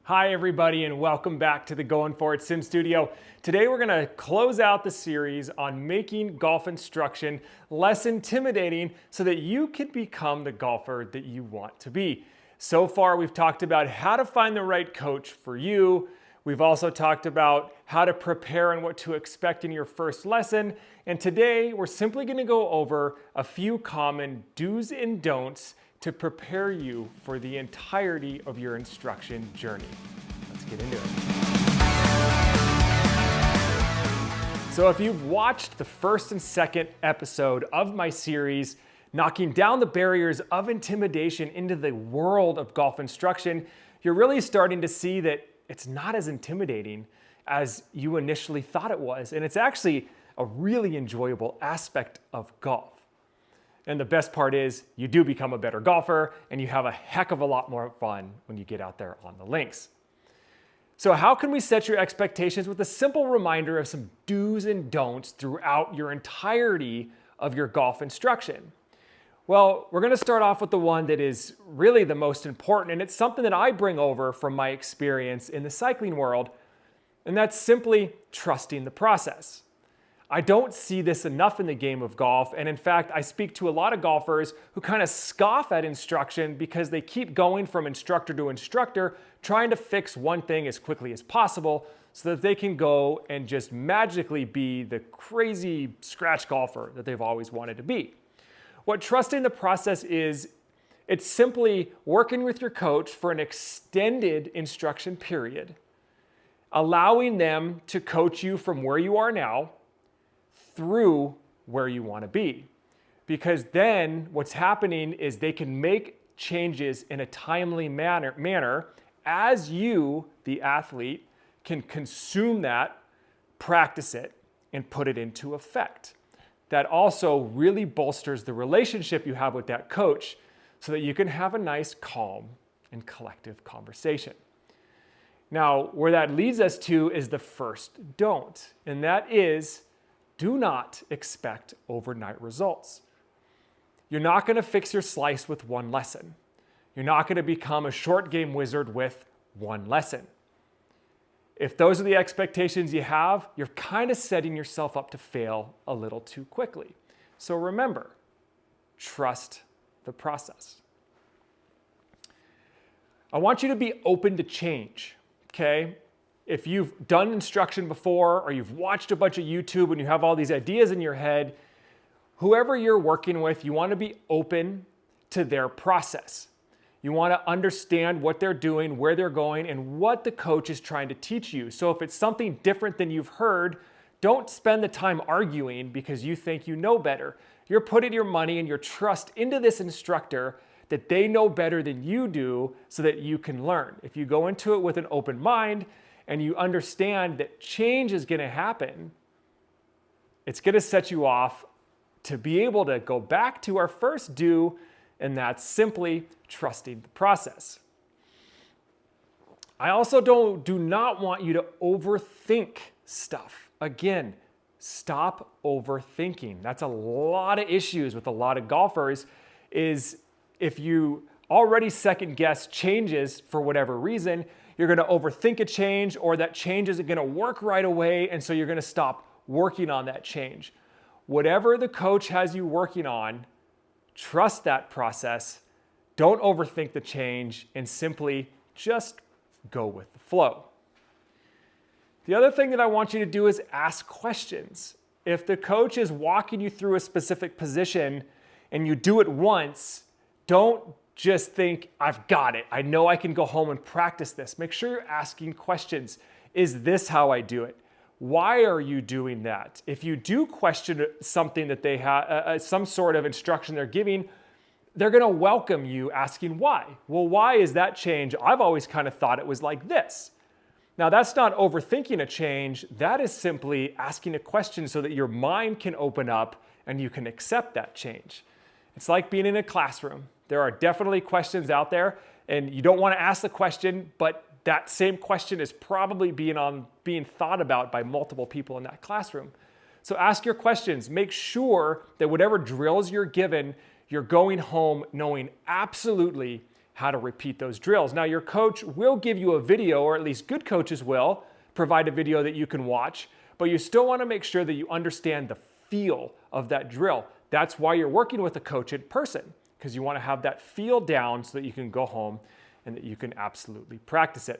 Hi everybody and welcome back to the Going For It Sim Studio. Today we're going to close out the series on making golf instruction less intimidating so that you can become the golfer that you want to be. So far we've talked about how to find the right coach for you. We've also talked about how to prepare and what to expect in your first lesson. And today we're simply going to go over a few common do's and don'ts to prepare you for the entirety of your instruction journey. Let's get into it. So if you've watched the first and second episode of my series, Knocking Down the Barriers of Intimidation into the World of Golf Instruction, you're really starting to see that it's not as intimidating as you initially thought it was. And it's actually a really enjoyable aspect of golf. And the best part is you do become a better golfer and you have a heck of a lot more fun when you get out there on the links. So how can we set your expectations with a simple reminder of some do's and don'ts throughout your entirety of your golf instruction? Well, we're going to start off with the one that is really the most important, and it's something that I bring over from my experience in the cycling world, and that's simply trusting the process. I don't see this enough in the game of golf, and in fact, I speak to a lot of golfers who kind of scoff at instruction because they keep going from instructor to instructor, trying to fix one thing as quickly as possible so that they can go and just magically be the crazy scratch golfer that they've always wanted to be. What trusting the process is, it's simply working with your coach for an extended instruction period, allowing them to coach you from where you are now through where you want to be. Because then what's happening is they can make changes in a timely manner as you, the athlete, can consume that, practice it, and put it into effect. That also really bolsters the relationship you have with that coach so that you can have a nice, calm, and collective conversation. Now, where that leads us to is the first don't, and that is do not expect overnight results. You're not going to fix your slice with one lesson. You're not going to become a short game wizard with one lesson. If those are the expectations you have, you're kind of setting yourself up to fail a little too quickly. So remember, trust the process. I want you to be open to change, okay? If you've done instruction before or you've watched a bunch of YouTube and you have all these ideas in your head, whoever you're working with, you want to be open to their process. You want to understand what they're doing, where they're going, and what the coach is trying to teach you. So if it's something different than you've heard, don't spend the time arguing because you think you know better. You're putting your money and your trust into this instructor that they know better than you do so that you can learn. If you go into it with an open mind and you understand that change is going to happen, it's going to set you off to be able to go back to our first do, and that's simply trusting the process. I also do not want you to overthink stuff. Again, stop overthinking. That's a lot of issues with a lot of golfers is if you already second guess changes for whatever reason, you're going to overthink a change or that change isn't going to work right away, and so you're going to stop working on that change. Whatever the coach has you working on, trust that process, don't overthink the change, and simply just go with the flow. The other thing that I want you to do is ask questions. If the coach is walking you through a specific position and you do it once, don't just think, I've got it. I know I can go home and practice this. Make sure you're asking questions. Is this how I do it? Why are you doing that? If you do question something that they have, some sort of instruction they're giving, they're going to welcome you asking why. Well, why is that change? I've always kind of thought it was like this. Now, that's not overthinking a change. That is simply asking a question so that your mind can open up and you can accept that change. It's like being in a classroom. There are definitely questions out there, and you don't want to ask the question, but that same question is probably being thought about by multiple people in that classroom. So ask your questions. Make sure that whatever drills you're given, you're going home knowing absolutely how to repeat those drills. Now, your coach will give you a video, or at least good coaches will provide a video that you can watch, but you still want to make sure that you understand the feel of that drill. That's why you're working with a coach in person, because you want to have that feel down so that you can go home and that you can absolutely practice it.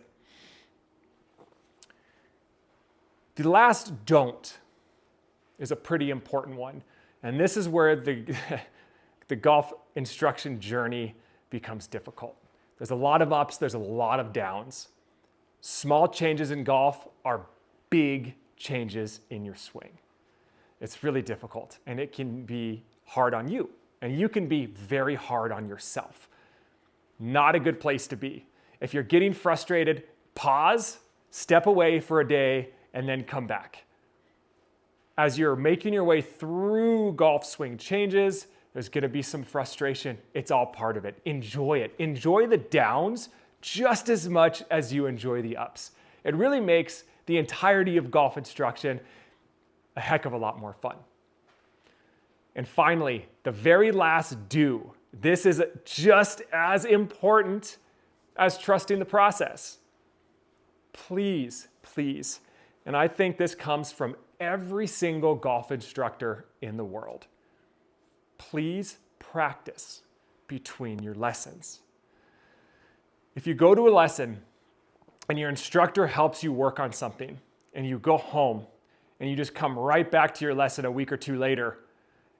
The last don't is a pretty important one. And this is where the golf instruction journey becomes difficult. There's a lot of ups, there's a lot of downs. Small changes in golf are big changes in your swing. It's really difficult, and it can be hard on you, and you can be very hard on yourself. Not a good place to be. If you're getting frustrated, pause, step away for a day, and then come back. As you're making your way through golf swing changes, there's going to be some frustration. It's all part of it. Enjoy it. Enjoy the downs just as much as you enjoy the ups. It really makes the entirety of golf instruction a heck of a lot more fun. And finally, the very last do. This is just as important as trusting the process. Please, please. And I think this comes from every single golf instructor in the world. Please practice between your lessons. If you go to a lesson and your instructor helps you work on something, and you go home and you just come right back to your lesson a week or two later,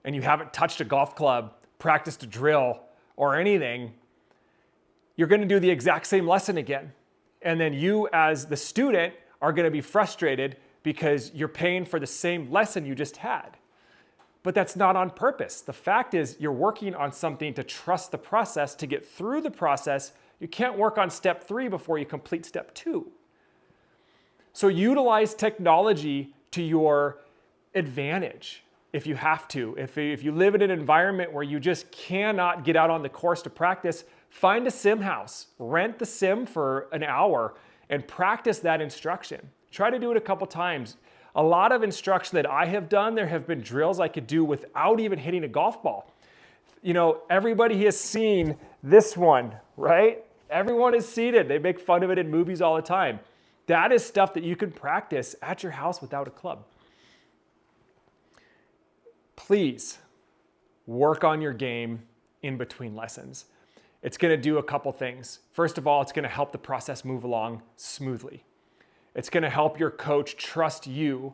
and you haven't touched a golf club, practiced a drill, or anything, you're going to do the exact same lesson again. And then you, as the student, are going to be frustrated because you're paying for the same lesson you just had. But that's not on purpose. The fact is, you're working on something to trust the process, to get through the process. You can't work on step 3 before you complete step 2. So utilize technology to your advantage if you have to. If you live in an environment where you just cannot get out on the course to practice, find a sim house, rent the sim for an hour, and practice that instruction. Try to do it a couple times. A lot of instruction that I have done, there have been drills I could do without even hitting a golf ball. You know, everybody has seen this one, right? Everyone is seated. They make fun of it in movies all the time. That is stuff that you can practice at your house without a club. Please work on your game in between lessons. It's going to do a couple things. First of all, it's going to help the process move along smoothly. It's going to help your coach trust you.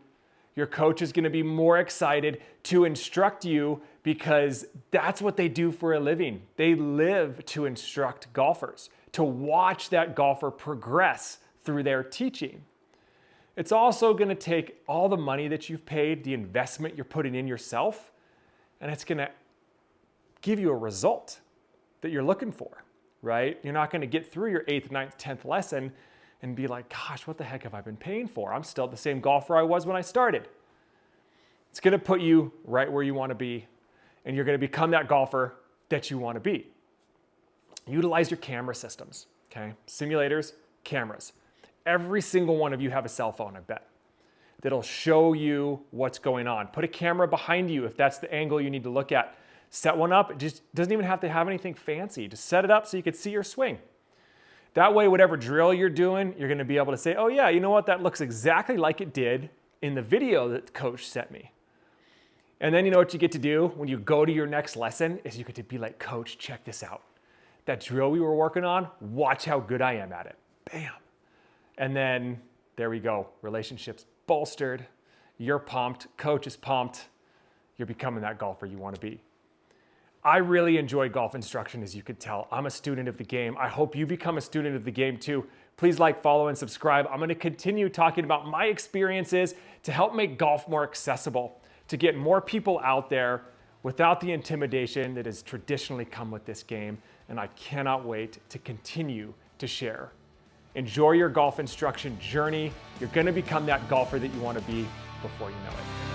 Your coach is going to be more excited to instruct you because that's what they do for a living. They live to instruct golfers, to watch that golfer progress through their teaching. It's also going to take all the money that you've paid, the investment you're putting in yourself, and it's going to give you a result that you're looking for, right? You're not going to get through your 8th, 9th, 10th lesson and be like, gosh, what the heck have I been paying for? I'm still the same golfer I was when I started. It's going to put you right where you want to be, and you're going to become that golfer that you want to be. Utilize your camera systems, okay? Simulators, cameras. Every single one of you have a cell phone, I bet, that'll show you what's going on. Put a camera behind you if that's the angle you need to look at. Set one up. It just doesn't even have to have anything fancy. Just set it up so you can see your swing. That way, whatever drill you're doing, you're going to be able to say, oh yeah, you know what? That looks exactly like it did in the video that the coach sent me. And then you know what you get to do when you go to your next lesson is you get to be like, coach, check this out. That drill we were working on, watch how good I am at it. Bam. And then there we go. Relationships bolstered. You're pumped. Coach is pumped. You're becoming that golfer you want to be. I really enjoy golf instruction, as you could tell. I'm a student of the game. I hope you become a student of the game too. Please like, follow, and subscribe. I'm going to continue talking about my experiences to help make golf more accessible, to get more people out there without the intimidation that has traditionally come with this game. And I cannot wait to continue to share. Enjoy your golf instruction journey. You're going to become that golfer that you want to be before you know it.